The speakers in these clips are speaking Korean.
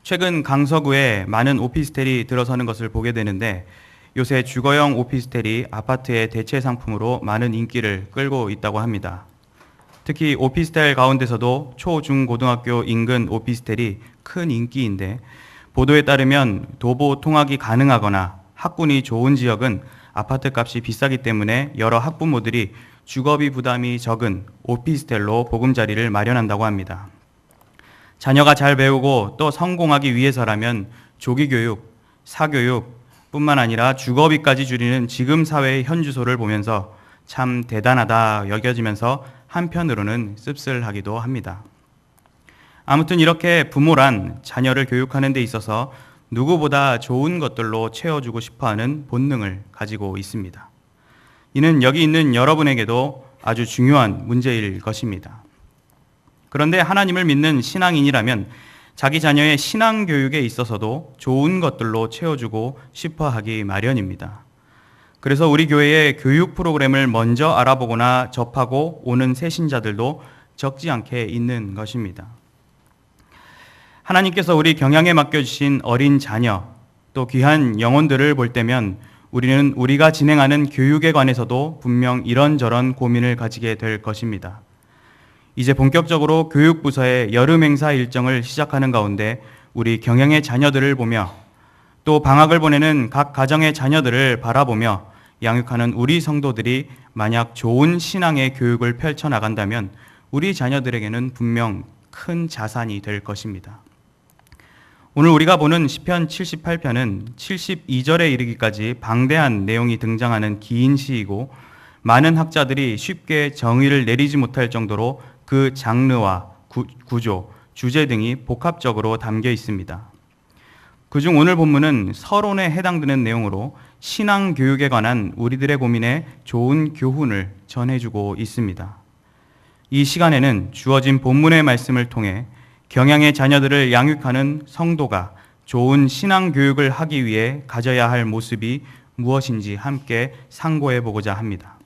최근 강서구에 많은 오피스텔이 들어서는 것을 보게 되는데 요새 주거용 오피스텔이 아파트의 대체 상품으로 많은 인기를 끌고 있다고 합니다. 특히 오피스텔 가운데서도 초, 중, 고등학교 인근 오피스텔이 큰 인기인데 보도에 따르면 도보 통학이 가능하거나 학군이 좋은 지역은 아파트 값이 비싸기 때문에 여러 학부모들이 주거비 부담이 적은 오피스텔로 보금자리를 마련한다고 합니다. 자녀가 잘 배우고 또 성공하기 위해서라면 조기교육, 사교육 뿐만 아니라 주거비까지 줄이는 지금 사회의 현주소를 보면서 참 대단하다 여겨지면서 한편으로는 씁쓸하기도 합니다. 아무튼 이렇게 부모란 자녀를 교육하는 데 있어서 누구보다 좋은 것들로 채워주고 싶어하는 본능을 가지고 있습니다. 이는 여기 있는 여러분에게도 아주 중요한 문제일 것입니다. 그런데 하나님을 믿는 신앙인이라면 자기 자녀의 신앙 교육에 있어서도 좋은 것들로 채워주고 싶어 하기 마련입니다. 그래서 우리 교회의 교육 프로그램을 먼저 알아보거나 접하고 오는 새신자들도 적지 않게 있는 것입니다. 하나님께서 우리 경향에 맡겨주신 어린 자녀, 또 귀한 영혼들을 볼 때면 우리는 우리가 진행하는 교육에 관해서도 분명 이런저런 고민을 가지게 될 것입니다. 이제 본격적으로 교육부서의 여름 행사 일정을 시작하는 가운데 우리 경영의 자녀들을 보며 또 방학을 보내는 각 가정의 자녀들을 바라보며 양육하는 우리 성도들이 만약 좋은 신앙의 교육을 펼쳐나간다면 우리 자녀들에게는 분명 큰 자산이 될 것입니다. 오늘 우리가 보는 시편 78편은 72절에 이르기까지 방대한 내용이 등장하는 긴 시이고 많은 학자들이 쉽게 정의를 내리지 못할 정도로 그 장르와 구조, 주제 등이 복합적으로 담겨 있습니다. 그중 오늘 본문은 서론에 해당되는 내용으로 신앙 교육에 관한 우리들의 고민에 좋은 교훈을 전해주고 있습니다. 이 시간에는 주어진 본문의 말씀을 통해 경향의 자녀들을 양육하는 성도가 좋은 신앙 교육을 하기 위해 가져야 할 모습이 무엇인지 함께 상고해 보고자 합니다.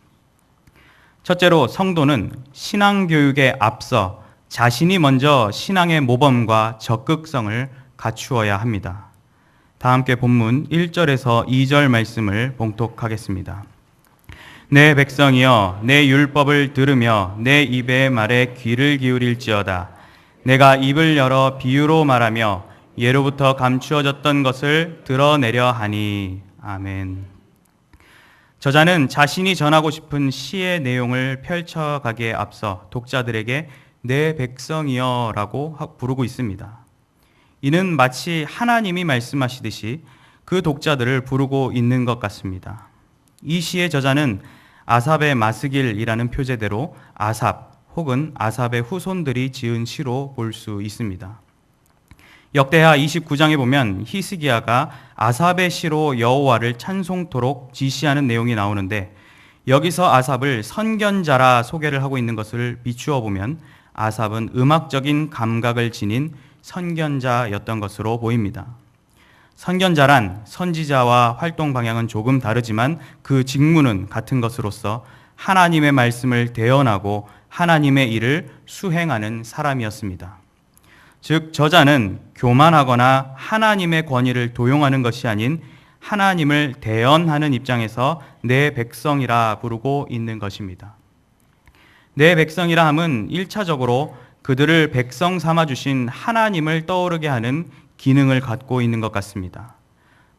첫째로 성도는 신앙 교육에 앞서 자신이 먼저 신앙의 모범과 적극성을 갖추어야 합니다. 다 함께 본문 1절에서 2절 말씀을 봉독하겠습니다. 내 백성이여 내 율법을 들으며 내 입의 말에 귀를 기울일지어다. 내가 입을 열어 비유로 말하며 예로부터 감추어졌던 것을 드러내려 하니. 아멘. 저자는 자신이 전하고 싶은 시의 내용을 펼쳐가기에 앞서 독자들에게 내 백성이여 라고 부르고 있습니다. 이는 마치 하나님이 말씀하시듯이 그 독자들을 부르고 있는 것 같습니다. 이 시의 저자는 아삽의 마스길이라는 표제대로 아삽 혹은 아삽의 후손들이 지은 시로 볼 수 있습니다. 역대하 29장에 보면 히스기야가 아삽의 시로 여호와를 찬송토록 지시하는 내용이 나오는데 여기서 아삽을 선견자라 소개를 하고 있는 것을 비추어 보면 아삽은 음악적인 감각을 지닌 선견자였던 것으로 보입니다. 선견자란 선지자와 활동 방향은 조금 다르지만 그 직무는 같은 것으로서 하나님의 말씀을 대언하고 하나님의 일을 수행하는 사람이었습니다. 즉 저자는 교만하거나 하나님의 권위를 도용하는 것이 아닌 하나님을 대언하는 입장에서 내 백성이라 부르고 있는 것입니다. 내 백성이라 함은 1차적으로 그들을 백성 삼아주신 하나님을 떠오르게 하는 기능을 갖고 있는 것 같습니다.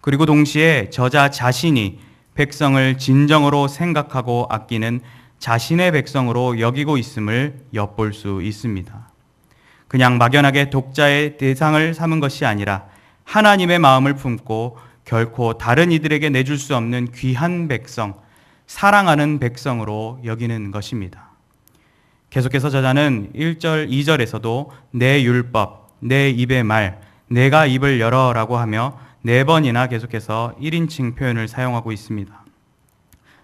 그리고 동시에 저자 자신이 백성을 진정으로 생각하고 아끼는 자신의 백성으로 여기고 있음을 엿볼 수 있습니다. 그냥 막연하게 독자의 대상을 삼은 것이 아니라 하나님의 마음을 품고 결코 다른 이들에게 내줄 수 없는 귀한 백성, 사랑하는 백성으로 여기는 것입니다. 계속해서 저자는 1절, 2절에서도 내 율법, 내 입의 말, 내가 입을 열어라고 하며 4번이나 계속해서 1인칭 표현을 사용하고 있습니다.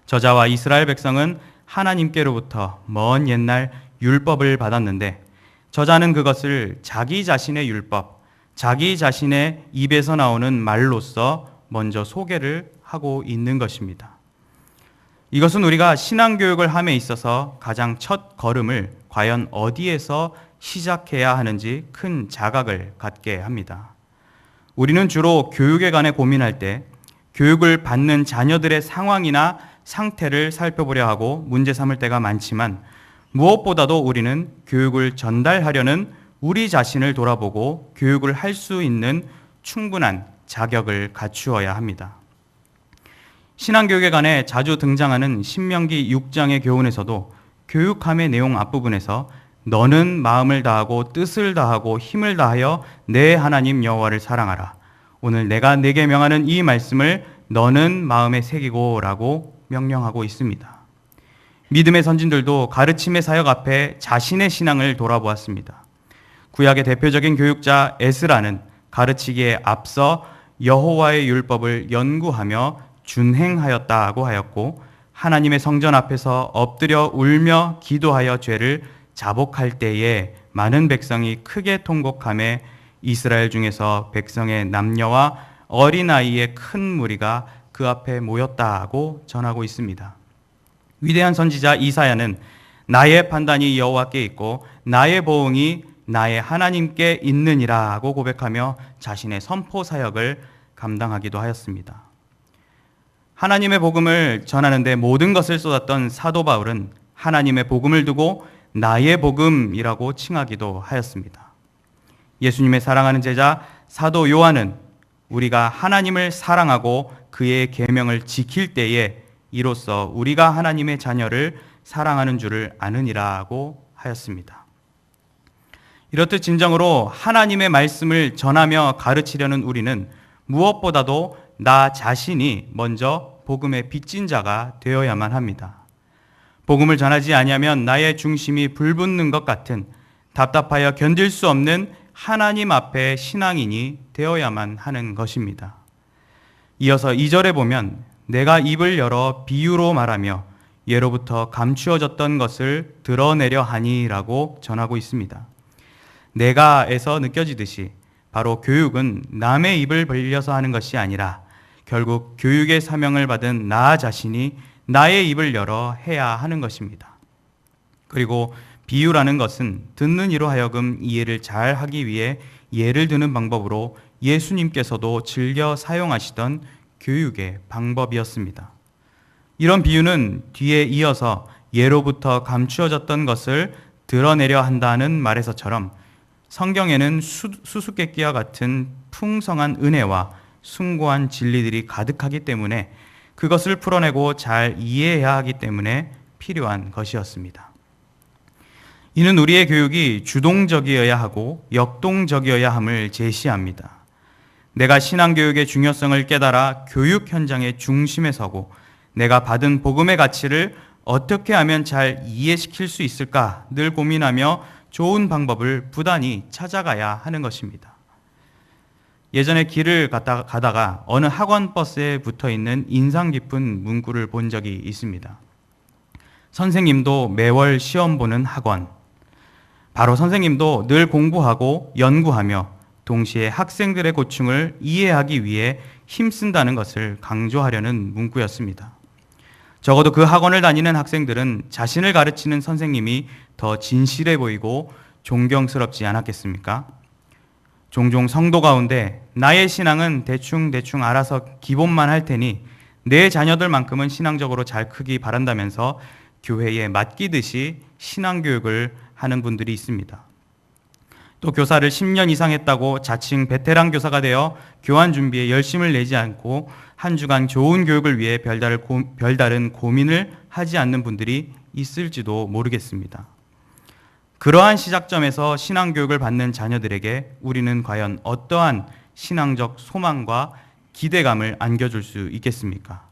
저자와 이스라엘 백성은 하나님께로부터 먼 옛날 율법을 받았는데 저자는 그것을 자기 자신의 율법, 자기 자신의 입에서 나오는 말로써 먼저 소개를 하고 있는 것입니다. 이것은 우리가 신앙교육을 함에 있어서 가장 첫 걸음을 과연 어디에서 시작해야 하는지 큰 자각을 갖게 합니다. 우리는 주로 교육에 관해 고민할 때 교육을 받는 자녀들의 상황이나 상태를 살펴보려 하고 문제 삼을 때가 많지만, 무엇보다도 우리는 교육을 전달하려는 우리 자신을 돌아보고 교육을 할 수 있는 충분한 자격을 갖추어야 합니다. 신앙교육에 관해 자주 등장하는 신명기 6장의 교훈에서도 교육함의 내용 앞부분에서 너는 마음을 다하고 뜻을 다하고 힘을 다하여 내 하나님 여호와를 사랑하라. 오늘 내가 네게 명하는 이 말씀을 너는 마음에 새기고 라고 명령하고 있습니다. 믿음의 선진들도 가르침의 사역 앞에 자신의 신앙을 돌아보았습니다. 구약의 대표적인 교육자 에스라는 가르치기에 앞서 여호와의 율법을 연구하며 준행하였다고 하였고, 하나님의 성전 앞에서 엎드려 울며 기도하여 죄를 자복할 때에 많은 백성이 크게 통곡하며 이스라엘 중에서 백성의 남녀와 어린아이의 큰 무리가 그 앞에 모였다고 전하고 있습니다. 위대한 선지자 이사야는 나의 판단이 여호와께 있고 나의 보응이 나의 하나님께 있느니라고 고백하며 자신의 선포 사역을 감당하기도 하였습니다. 하나님의 복음을 전하는 데 모든 것을 쏟았던 사도 바울은 하나님의 복음을 두고 나의 복음이라고 칭하기도 하였습니다. 예수님의 사랑하는 제자 사도 요한은 우리가 하나님을 사랑하고 그의 계명을 지킬 때에 이로써 우리가 하나님의 자녀를 사랑하는 줄을 아느니라고 하였습니다. 이렇듯 진정으로 하나님의 말씀을 전하며 가르치려는 우리는 무엇보다도 나 자신이 먼저 복음의 빚진 자가 되어야만 합니다. 복음을 전하지 아니하면 나의 중심이 불붙는 것 같은 답답하여 견딜 수 없는 하나님 앞에 신앙인이 되어야만 하는 것입니다. 이어서 2절에 보면 내가 입을 열어 비유로 말하며 예로부터 감추어졌던 것을 드러내려 하니라고 전하고 있습니다. 내가에서 느껴지듯이 바로 교육은 남의 입을 벌려서 하는 것이 아니라 결국 교육의 사명을 받은 나 자신이 나의 입을 열어 해야 하는 것입니다. 그리고 비유라는 것은 듣는 이로 하여금 이해를 잘 하기 위해 예를 드는 방법으로 예수님께서도 즐겨 사용하시던 교육의 방법이었습니다. 이런 비유는 뒤에 이어서 예로부터 감추어졌던 것을 드러내려 한다는 말에서처럼 성경에는 수수께끼와 같은 풍성한 은혜와 숭고한 진리들이 가득하기 때문에 그것을 풀어내고 잘 이해해야 하기 때문에 필요한 것이었습니다. 이는 우리의 교육이 주동적이어야 하고 역동적이어야 함을 제시합니다. 내가 신앙교육의 중요성을 깨달아 교육 현장의 중심에 서고 내가 받은 복음의 가치를 어떻게 하면 잘 이해시킬 수 있을까 늘 고민하며 좋은 방법을 부단히 찾아가야 하는 것입니다. 예전에 길을 가다가 어느 학원 버스에 붙어있는 인상 깊은 문구를 본 적이 있습니다. 선생님도 매월 시험 보는 학원. 바로 선생님도 늘 공부하고 연구하며 동시에 학생들의 고충을 이해하기 위해 힘쓴다는 것을 강조하려는 문구였습니다. 적어도 그 학원을 다니는 학생들은 자신을 가르치는 선생님이 더 진실해 보이고 존경스럽지 않았겠습니까? 종종 성도 가운데 나의 신앙은 대충 알아서 기본만 할 테니 내 자녀들만큼은 신앙적으로 잘 크기 바란다면서 교회에 맡기듯이 신앙교육을 하는 분들이 있습니다. 또 교사를 10년 이상 했다고 자칭 베테랑 교사가 되어 교환 준비에 열심을 내지 않고 한 주간 좋은 교육을 위해 별다른 고민을 하지 않는 분들이 있을지도 모르겠습니다. 그러한 시작점에서 신앙교육을 받는 자녀들에게 우리는 과연 어떠한 신앙적 소망과 기대감을 안겨줄 수 있겠습니까?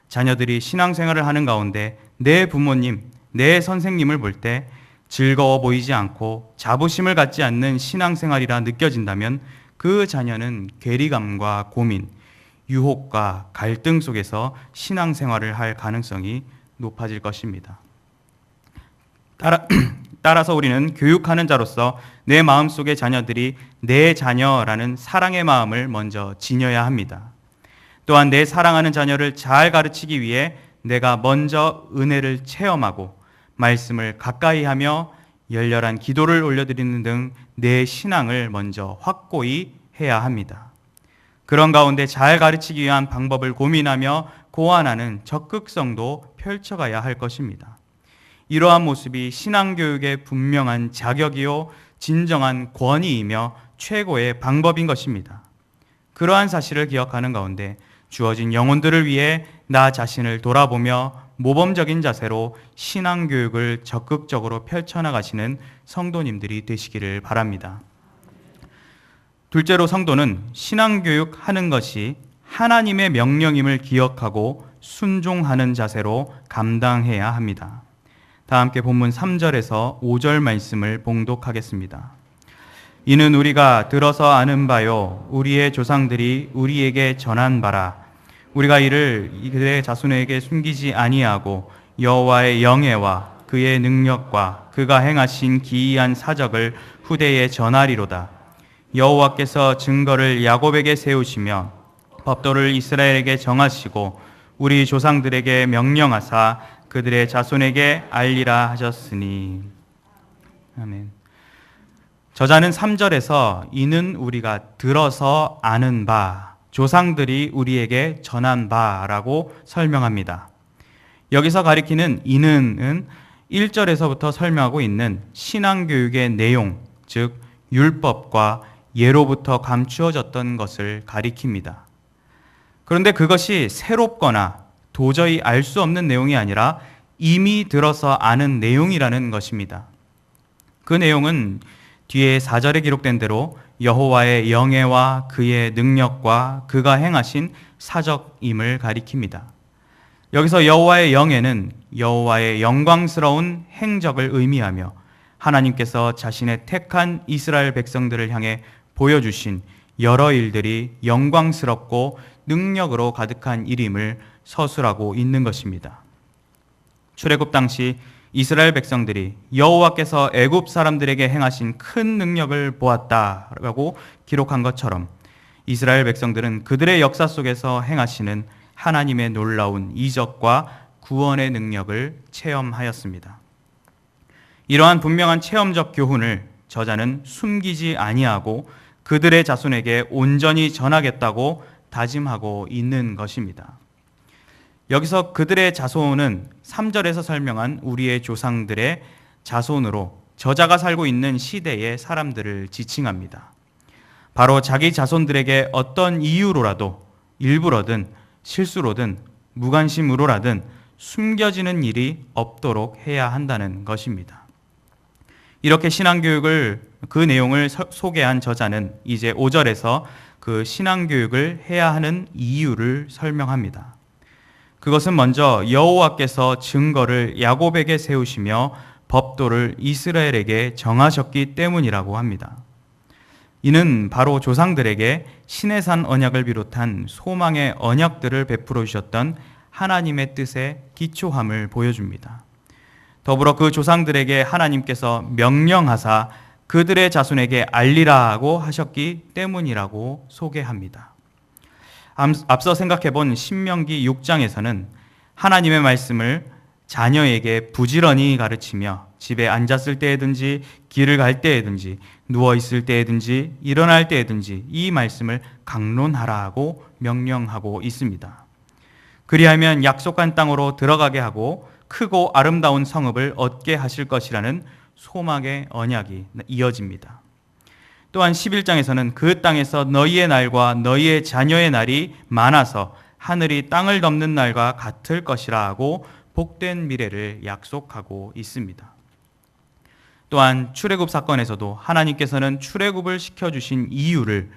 자녀들이 신앙생활을 하는 가운데 내 부모님, 내 선생님을 볼 때 즐거워 보이지 않고 자부심을 갖지 않는 신앙생활이라 느껴진다면 그 자녀는 괴리감과 고민, 유혹과 갈등 속에서 신앙생활을 할 가능성이 높아질 것입니다. 따라서 우리는 교육하는 자로서 내 마음속의 자녀들이 내 자녀라는 사랑의 마음을 먼저 지녀야 합니다. 또한 내 사랑하는 자녀를 잘 가르치기 위해 내가 먼저 은혜를 체험하고 말씀을 가까이 하며 열렬한 기도를 올려드리는 등 내 신앙을 먼저 확고히 해야 합니다. 그런 가운데 잘 가르치기 위한 방법을 고민하며 고안하는 적극성도 펼쳐가야 할 것입니다. 이러한 모습이 신앙교육의 분명한 자격이요 진정한 권위이며 최고의 방법인 것입니다. 그러한 사실을 기억하는 가운데 주어진 영혼들을 위해 나 자신을 돌아보며 모범적인 자세로 신앙교육을 적극적으로 펼쳐나가시는 성도님들이 되시기를 바랍니다. 둘째로 성도는 신앙교육 하는 것이 하나님의 명령임을 기억하고 순종하는 자세로 감당해야 합니다. 다 함께 본문 3절에서 5절 말씀을 봉독하겠습니다. 이는 우리가 들어서 아는 바요 우리의 조상들이 우리에게 전한 바라. 우리가 이를 그의 자손에게 숨기지 아니하고 여호와의 영예와 그의 능력과 그가 행하신 기이한 사적을 후대에 전하리로다. 여호와께서 증거를 야곱에게 세우시며 법도를 이스라엘에게 정하시고 우리 조상들에게 명령하사 그들의 자손에게 알리라 하셨으니. 아멘. 저자는 3절에서 이는 우리가 들어서 아는 바, 조상들이 우리에게 전한 바라고 설명합니다. 여기서 가리키는 이는은 1절에서부터 설명하고 있는 신앙교육의 내용, 즉 율법과 예로부터 감추어졌던 것을 가리킵니다. 그런데 그것이 새롭거나 도저히 알 수 없는 내용이 아니라 이미 들어서 아는 내용이라는 것입니다. 그 내용은 뒤에 4절에 기록된 대로 여호와의 영예와 그의 능력과 그가 행하신 사적임을 가리킵니다. 여기서 여호와의 영예는 여호와의 영광스러운 행적을 의미하며 하나님께서 자신의 택한 이스라엘 백성들을 향해 보여주신 여러 일들이 영광스럽고 능력으로 가득한 일임을 서술하고 있는 것입니다. 출애굽 당시 이스라엘 백성들이 여호와께서 애굽 사람들에게 행하신 큰 능력을 보았다라고 기록한 것처럼 이스라엘 백성들은 그들의 역사 속에서 행하시는 하나님의 놀라운 이적과 구원의 능력을 체험하였습니다. 이러한 분명한 체험적 교훈을 저자는 숨기지 아니하고 그들의 자손에게 온전히 전하겠다고 다짐하고 있는 것입니다. 여기서 그들의 자손은 3절에서 설명한 우리의 조상들의 자손으로 저자가 살고 있는 시대의 사람들을 지칭합니다. 바로 자기 자손들에게 어떤 이유로라도 일부러든 실수로든 무관심으로라든 숨겨지는 일이 없도록 해야 한다는 것입니다. 이렇게 신앙교육을 그 내용을 소개한 저자는 이제 5절에서 그 신앙교육을 해야 하는 이유를 설명합니다. 그것은 먼저 여호와께서 증거를 야곱에게 세우시며 법도를 이스라엘에게 정하셨기 때문이라고 합니다. 이는 바로 조상들에게 시내산 언약을 비롯한 소망의 언약들을 베풀어 주셨던 하나님의 뜻의 기초함을 보여줍니다. 더불어 그 조상들에게 하나님께서 명령하사 그들의 자손에게 알리라고 하셨기 때문이라고 소개합니다. 앞서 생각해본 신명기 6장에서는 하나님의 말씀을 자녀에게 부지런히 가르치며 집에 앉았을 때에든지 길을 갈 때에든지 누워있을 때에든지 일어날 때에든지 이 말씀을 강론하라고 명령하고 있습니다. 그리하면 약속한 땅으로 들어가게 하고 크고 아름다운 성읍을 얻게 하실 것이라는 소망의 언약이 이어집니다. 또한 11장에서는 그 땅에서 너희의 날과 너희의 자녀의 날이 많아서 하늘이 땅을 덮는 날과 같을 것이라 하고 복된 미래를 약속하고 있습니다. 또한 출애굽 사건에서도 하나님께서는 출애굽을 시켜주신 이유를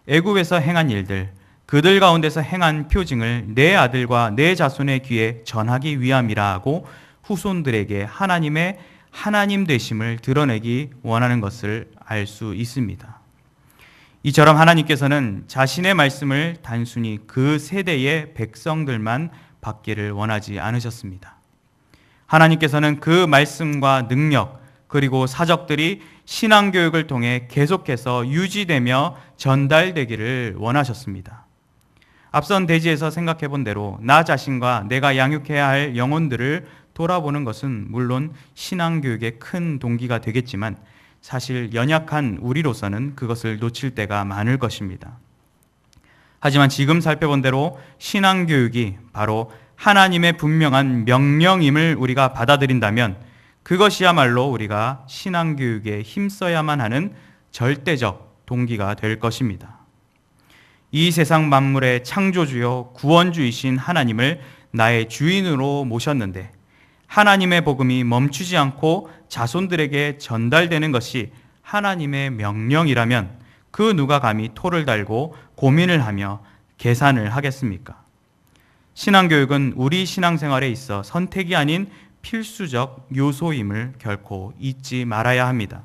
애굽에서 행한 일들, 그들 가운데서 행한 표징을 내 아들과 내 자손의 귀에 전하기 위함이라 하고 후손들에게 하나님의 하나님 되심을 드러내기 원하는 것을 알 수 있습니다. 이처럼 하나님께서는 자신의 말씀을 단순히 그 세대의 백성들만 받기를 원하지 않으셨습니다. 하나님께서는 그 말씀과 능력 그리고 사적들이 신앙교육을 통해 계속해서 유지되며 전달되기를 원하셨습니다. 앞선 대지에서 생각해 본 대로 나 자신과 내가 양육해야 할 영혼들을 돌아보는 것은 물론 신앙교육의 큰 동기가 되겠지만 사실 연약한 우리로서는 그것을 놓칠 때가 많을 것입니다. 하지만 지금 살펴본 대로 신앙교육이 바로 하나님의 분명한 명령임을 우리가 받아들인다면 그것이야말로 우리가 신앙교육에 힘써야만 하는 절대적 동기가 될 것입니다. 이 세상 만물의 창조주요 구원주이신 하나님을 나의 주인으로 모셨는데 하나님의 복음이 멈추지 않고 자손들에게 전달되는 것이 하나님의 명령이라면 그 누가 감히 토를 달고 고민을 하며 계산을 하겠습니까? 신앙교육은 우리 신앙생활에 있어 선택이 아닌 필수적 요소임을 결코 잊지 말아야 합니다.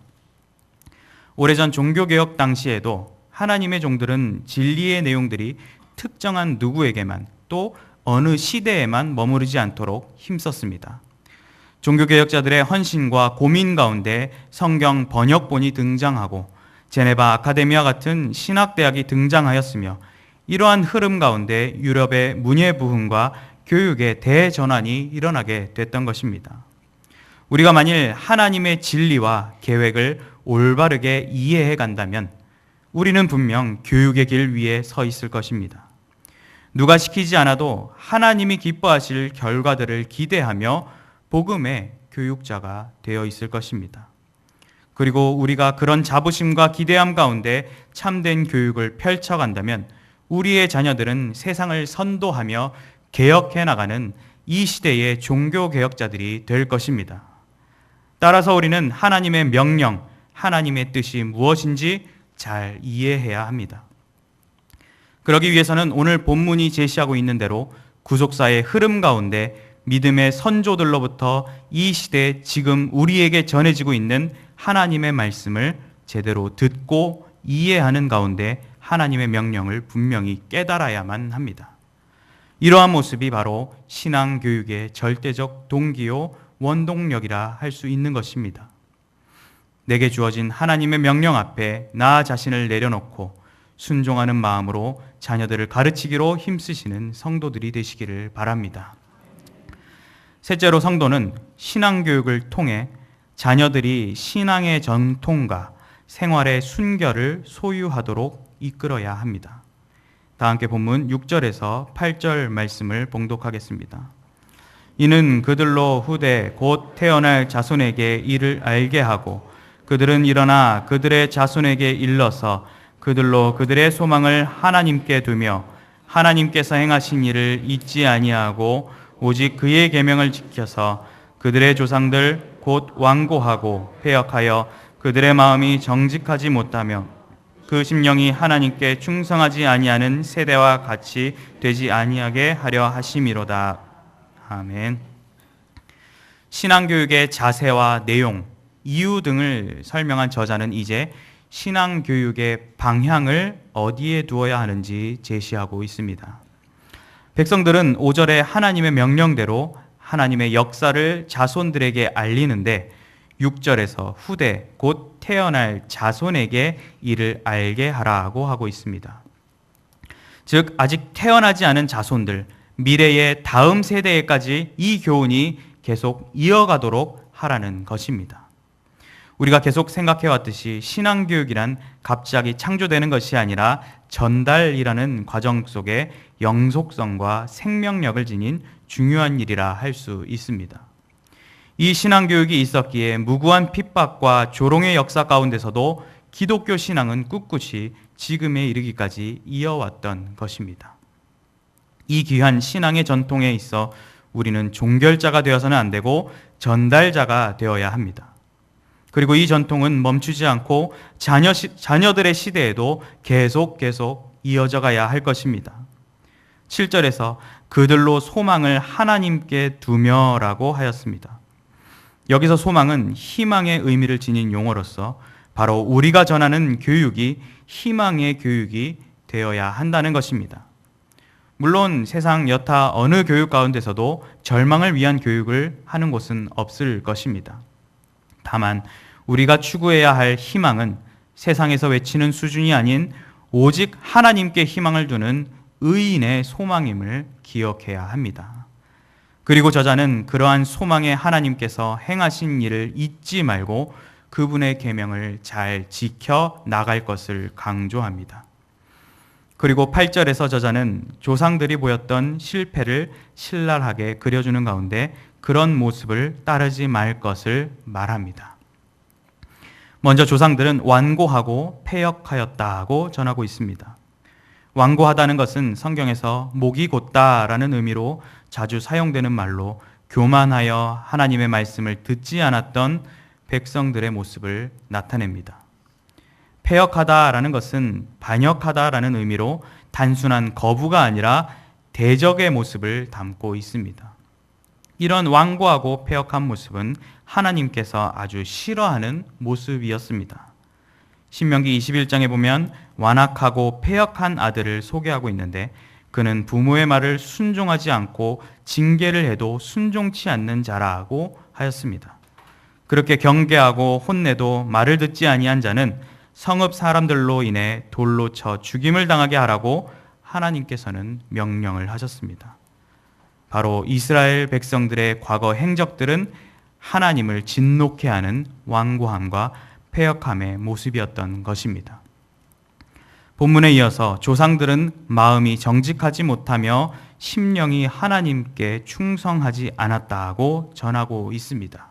오래전 종교개혁 당시에도 하나님의 종들은 진리의 내용들이 특정한 누구에게만 또 어느 시대에만 머무르지 않도록 힘썼습니다. 종교개혁자들의 헌신과 고민 가운데 성경 번역본이 등장하고 제네바 아카데미와 같은 신학대학이 등장하였으며 이러한 흐름 가운데 유럽의 문예부흥과 교육의 대전환이 일어나게 됐던 것입니다. 우리가 만일 하나님의 진리와 계획을 올바르게 이해해 간다면 우리는 분명 교육의 길 위에 서 있을 것입니다. 누가 시키지 않아도 하나님이 기뻐하실 결과들을 기대하며 복음의 교육자가 되어 있을 것입니다. 그리고 우리가 그런 자부심과 기대함 가운데 참된 교육을 펼쳐간다면 우리의 자녀들은 세상을 선도하며 개혁해 나가는 이 시대의 종교개혁자들이 될 것입니다. 따라서 우리는 하나님의 명령, 하나님의 뜻이 무엇인지 잘 이해해야 합니다. 그러기 위해서는 오늘 본문이 제시하고 있는 대로 구속사의 흐름 가운데 믿음의 선조들로부터 이 시대에 지금 우리에게 전해지고 있는 하나님의 말씀을 제대로 듣고 이해하는 가운데 하나님의 명령을 분명히 깨달아야만 합니다. 이러한 모습이 바로 신앙교육의 절대적 동기요 원동력이라 할 수 있는 것입니다. 내게 주어진 하나님의 명령 앞에 나 자신을 내려놓고 순종하는 마음으로 자녀들을 가르치기로 힘쓰시는 성도들이 되시기를 바랍니다. 셋째로 성도는 신앙교육을 통해 자녀들이 신앙의 전통과 생활의 순결을 소유하도록 이끌어야 합니다. 다 함께 본문 6절에서 8절 말씀을 봉독하겠습니다. 이는 그들로 후대 곧 태어날 자손에게 이를 알게 하고 그들은 일어나 그들의 자손에게 일러서 그들로 그들의 소망을 하나님께 두며 하나님께서 행하신 일을 잊지 아니하고 오직 그의 계명을 지켜서 그들의 조상들 곧 완고하고 패역하여 그들의 마음이 정직하지 못하며 그 심령이 하나님께 충성하지 아니하는 세대와 같이 되지 아니하게 하려 하심이로다. 아멘. 신앙교육의 자세와 내용, 이유 등을 설명한 저자는 이제 신앙교육의 방향을 어디에 두어야 하는지 제시하고 있습니다. 백성들은 5절에 하나님의 명령대로 하나님의 역사를 자손들에게 알리는데 6절에서 후대 곧 태어날 자손에게 이를 알게 하라고 하고 있습니다. 즉 아직 태어나지 않은 자손들, 미래의 다음 세대에까지 이 교훈이 계속 이어가도록 하라는 것입니다. 우리가 계속 생각해왔듯이 신앙교육이란 갑자기 창조되는 것이 아니라 전달이라는 과정 속에 영속성과 생명력을 지닌 중요한 일이라 할 수 있습니다. 이 신앙교육이 있었기에 무고한 핍박과 조롱의 역사 가운데서도 기독교 신앙은 꿋꿋이 지금에 이르기까지 이어왔던 것입니다. 이 귀한 신앙의 전통에 있어 우리는 종결자가 되어서는 안 되고 전달자가 되어야 합니다. 그리고 이 전통은 멈추지 않고 자녀들의 시대에도 계속 이어져 가야 할 것입니다. 7절에서 그들로 소망을 하나님께 두며라고 하였습니다. 여기서 소망은 희망의 의미를 지닌 용어로서 바로 우리가 전하는 교육이 희망의 교육이 되어야 한다는 것입니다. 물론 세상 여타 어느 교육 가운데서도 절망을 위한 교육을 하는 곳은 없을 것입니다. 다만 우리가 추구해야 할 희망은 세상에서 외치는 수준이 아닌 오직 하나님께 희망을 두는 의인의 소망임을 기억해야 합니다. 그리고 저자는 그러한 소망의 하나님께서 행하신 일을 잊지 말고 그분의 계명을 잘 지켜 나갈 것을 강조합니다. 그리고 8절에서 저자는 조상들이 보였던 실패를 신랄하게 그려주는 가운데 그런 모습을 따르지 말 것을 말합니다. 먼저 조상들은 완고하고 패역하였다고 전하고 있습니다. 완고하다는 것은 성경에서 목이 곧다라는 의미로 자주 사용되는 말로 교만하여 하나님의 말씀을 듣지 않았던 백성들의 모습을 나타냅니다. 패역하다라는 것은 반역하다라는 의미로 단순한 거부가 아니라 대적의 모습을 담고 있습니다. 이런 완고하고 패역한 모습은 하나님께서 아주 싫어하는 모습이었습니다. 신명기 21장에 보면 완악하고 패역한 아들을 소개하고 있는데 그는 부모의 말을 순종하지 않고 징계를 해도 순종치 않는 자라고 하였습니다. 그렇게 경계하고 혼내도 말을 듣지 아니한 자는 성읍 사람들로 인해 돌로 쳐 죽임을 당하게 하라고 하나님께서는 명령을 하셨습니다. 바로 이스라엘 백성들의 과거 행적들은 하나님을 진노케 하는 완고함과 패역함의 모습이었던 것입니다. 본문에 이어서 조상들은 마음이 정직하지 못하며 심령이 하나님께 충성하지 않았다고 전하고 있습니다.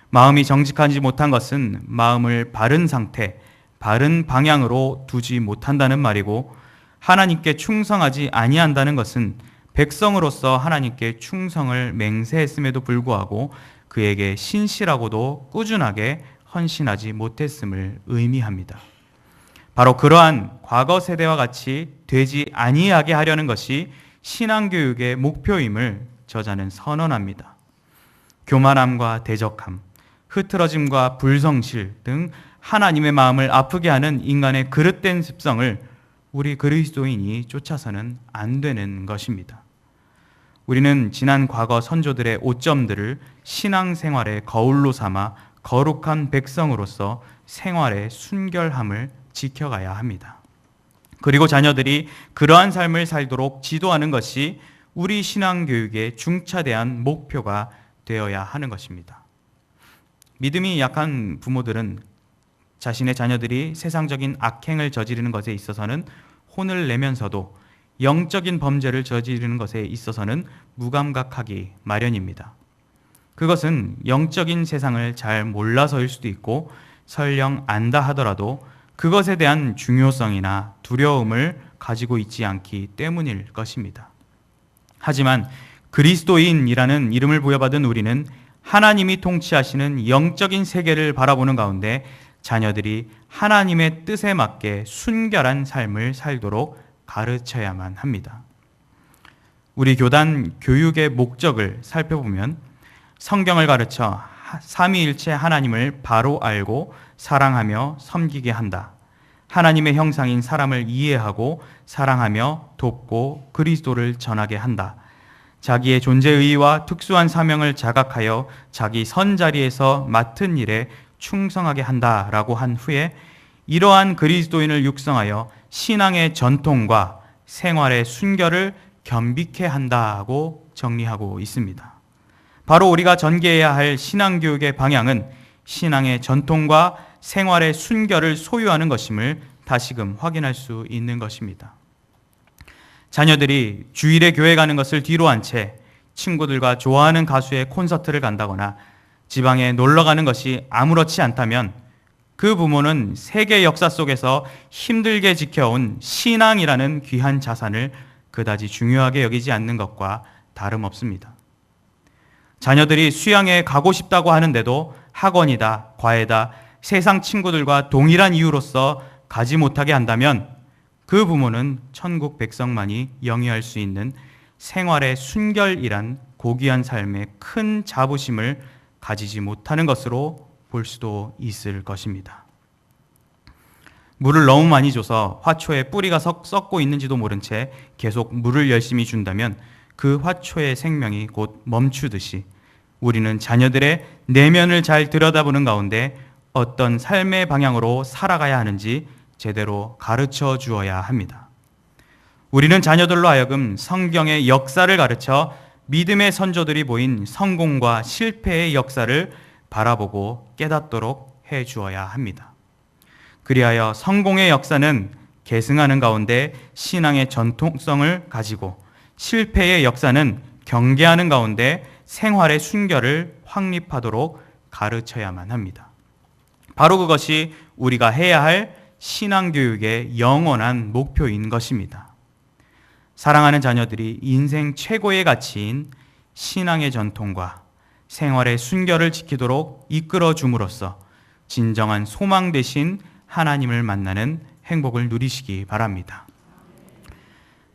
마음이 정직하지 못한 것은 마음을 바른 상태, 바른 방향으로 두지 못한다는 말이고, 하나님께 충성하지 아니한다는 것은 백성으로서 하나님께 충성을 맹세했음에도 불구하고 그에게 신실하고도 꾸준하게 헌신하지 못했음을 의미합니다. 바로 그러한 과거 세대와 같이 되지 아니하게 하려는 것이 신앙교육의 목표임을 저자는 선언합니다. 교만함과 대적함, 흐트러짐과 불성실 등 하나님의 마음을 아프게 하는 인간의 그릇된 습성을 우리 그리스도인이 쫓아서는 안 되는 것입니다. 우리는 지난 과거 선조들의 오점들을 신앙생활의 거울로 삼아 거룩한 백성으로서 생활의 순결함을 지켜가야 합니다. 그리고 자녀들이 그러한 삶을 살도록 지도하는 것이 우리 신앙교육의 중차대한 목표가 되어야 하는 것입니다. 믿음이 약한 부모들은 자신의 자녀들이 세상적인 악행을 저지르는 것에 있어서는 혼을 내면서도 영적인 범죄를 저지르는 것에 있어서는 무감각하기 마련입니다. 그것은 영적인 세상을 잘 몰라서일 수도 있고 설령 안다 하더라도 그것에 대한 중요성이나 두려움을 가지고 있지 않기 때문일 것입니다. 하지만 그리스도인이라는 이름을 부여받은 우리는 하나님이 통치하시는 영적인 세계를 바라보는 가운데 자녀들이 하나님의 뜻에 맞게 순결한 삶을 살도록 가르쳐야만 합니다. 우리 교단 교육의 목적을 살펴보면 성경을 가르쳐 삼위일체 하나님을 바로 알고 사랑하며 섬기게 한다. 하나님의 형상인 사람을 이해하고 사랑하며 돕고 그리스도를 전하게 한다. 자기의 존재의의와 특수한 사명을 자각하여 자기 선자리에서 맡은 일에 충성하게 한다라고 한 후에 이러한 그리스도인을 육성하여 신앙의 전통과 생활의 순결을 겸비케 한다고 정리하고 있습니다. 바로 우리가 전개해야 할 신앙교육의 방향은 신앙의 전통과 생활의 순결을 소유하는 것임을 다시금 확인할 수 있는 것입니다. 자녀들이 주일에 교회 가는 것을 뒤로 한 채 친구들과 좋아하는 가수의 콘서트를 간다거나 지방에 놀러 가는 것이 아무렇지 않다면 그 부모는 세계 역사 속에서 힘들게 지켜온 신앙이라는 귀한 자산을 그다지 중요하게 여기지 않는 것과 다름없습니다. 자녀들이 수양에 가고 싶다고 하는데도 학원이다, 과외다, 세상 친구들과 동일한 이유로서 가지 못하게 한다면 그 부모는 천국 백성만이 영위할 수 있는 생활의 순결이란 고귀한 삶의 큰 자부심을 가지지 못하는 것으로 볼 수도 있을 것입니다. 물을 너무 많이 줘서 화초에 뿌리가 썩고 있는지도 모른 채 계속 물을 열심히 준다면 그 화초의 생명이 곧 멈추듯이 우리는 자녀들의 내면을 잘 들여다보는 가운데 어떤 삶의 방향으로 살아가야 하는지 제대로 가르쳐 주어야 합니다. 우리는 자녀들로 하여금 성경의 역사를 가르쳐 믿음의 선조들이 보인 성공과 실패의 역사를 바라보고 깨닫도록 해 주어야 합니다. 그리하여 성공의 역사는 계승하는 가운데 신앙의 전통성을 가지고 실패의 역사는 경계하는 가운데 생활의 순결을 확립하도록 가르쳐야만 합니다. 바로 그것이 우리가 해야 할 신앙교육의 영원한 목표인 것입니다. 사랑하는 자녀들이 인생 최고의 가치인 신앙의 전통과 생활의 순결을 지키도록 이끌어 줌으로써 진정한 소망 되신 하나님을 만나는 행복을 누리시기 바랍니다.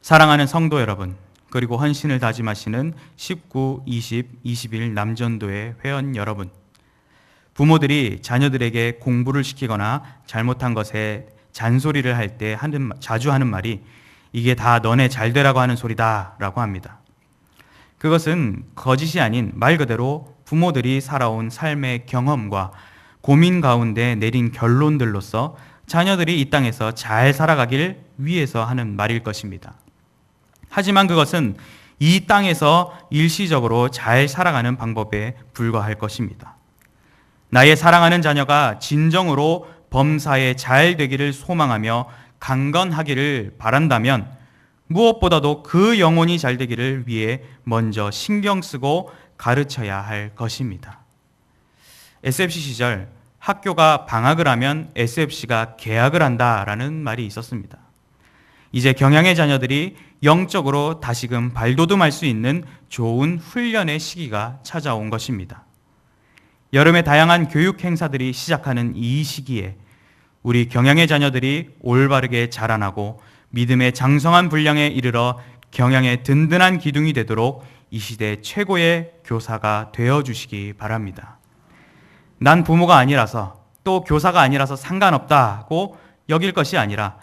사랑하는 성도 여러분, 그리고 헌신을 다짐하시는 19, 20, 21 남전도의 회원 여러분, 부모들이 자녀들에게 공부를 시키거나 잘못한 것에 잔소리를 할 때 자주 하는 말이 이게 다 너네 잘 되라고 하는 소리다 라고 합니다. 그것은 거짓이 아닌 말 그대로 부모들이 살아온 삶의 경험과 고민 가운데 내린 결론들로서 자녀들이 이 땅에서 잘 살아가길 위해서 하는 말일 것입니다. 하지만 그것은 이 땅에서 일시적으로 잘 살아가는 방법에 불과할 것입니다. 나의 사랑하는 자녀가 진정으로 범사에 잘 되기를 소망하며 강건하기를 바란다면 무엇보다도 그 영혼이 잘 되기를 위해 먼저 신경 쓰고 가르쳐야 할 것입니다. SFC 시절 학교가 방학을 하면 SFC가 개학을 한다라는 말이 있었습니다. 이제 경양의 자녀들이 영적으로 다시금 발돋움할 수 있는 좋은 훈련의 시기가 찾아온 것입니다. 여름에 다양한 교육 행사들이 시작하는 이 시기에 우리 경양의 자녀들이 올바르게 자라나고 믿음의 장성한 분량에 이르러 경양의 든든한 기둥이 되도록 이 시대 최고의 교사가 되어주시기 바랍니다. 난 부모가 아니라서 또 교사가 아니라서 상관없다고 여길 것이 아니라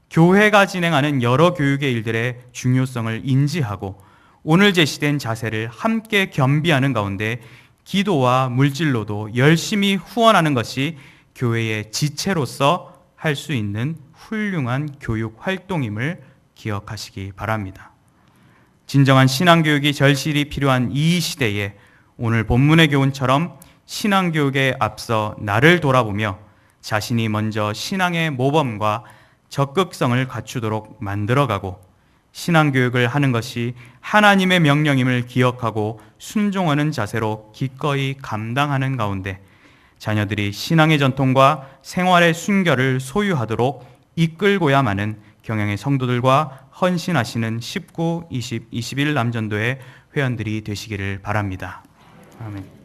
교회가 진행하는 여러 교육의 일들의 중요성을 인지하고 오늘 제시된 자세를 함께 겸비하는 가운데 기도와 물질로도 열심히 후원하는 것이 교회의 지체로서 할 수 있는 훌륭한 교육 활동임을 기억하시기 바랍니다. 진정한 신앙교육이 절실히 필요한 이 시대에 오늘 본문의 교훈처럼 신앙교육에 앞서 나를 돌아보며 자신이 먼저 신앙의 모범과 적극성을 갖추도록 만들어가고 신앙교육을 하는 것이 하나님의 명령임을 기억하고 순종하는 자세로 기꺼이 감당하는 가운데 자녀들이 신앙의 전통과 생활의 순결을 소유하도록 이끌고야만은 경양의 성도들과 헌신하시는 19, 20, 21 남전도의 회원들이 되시기를 바랍니다. 아멘.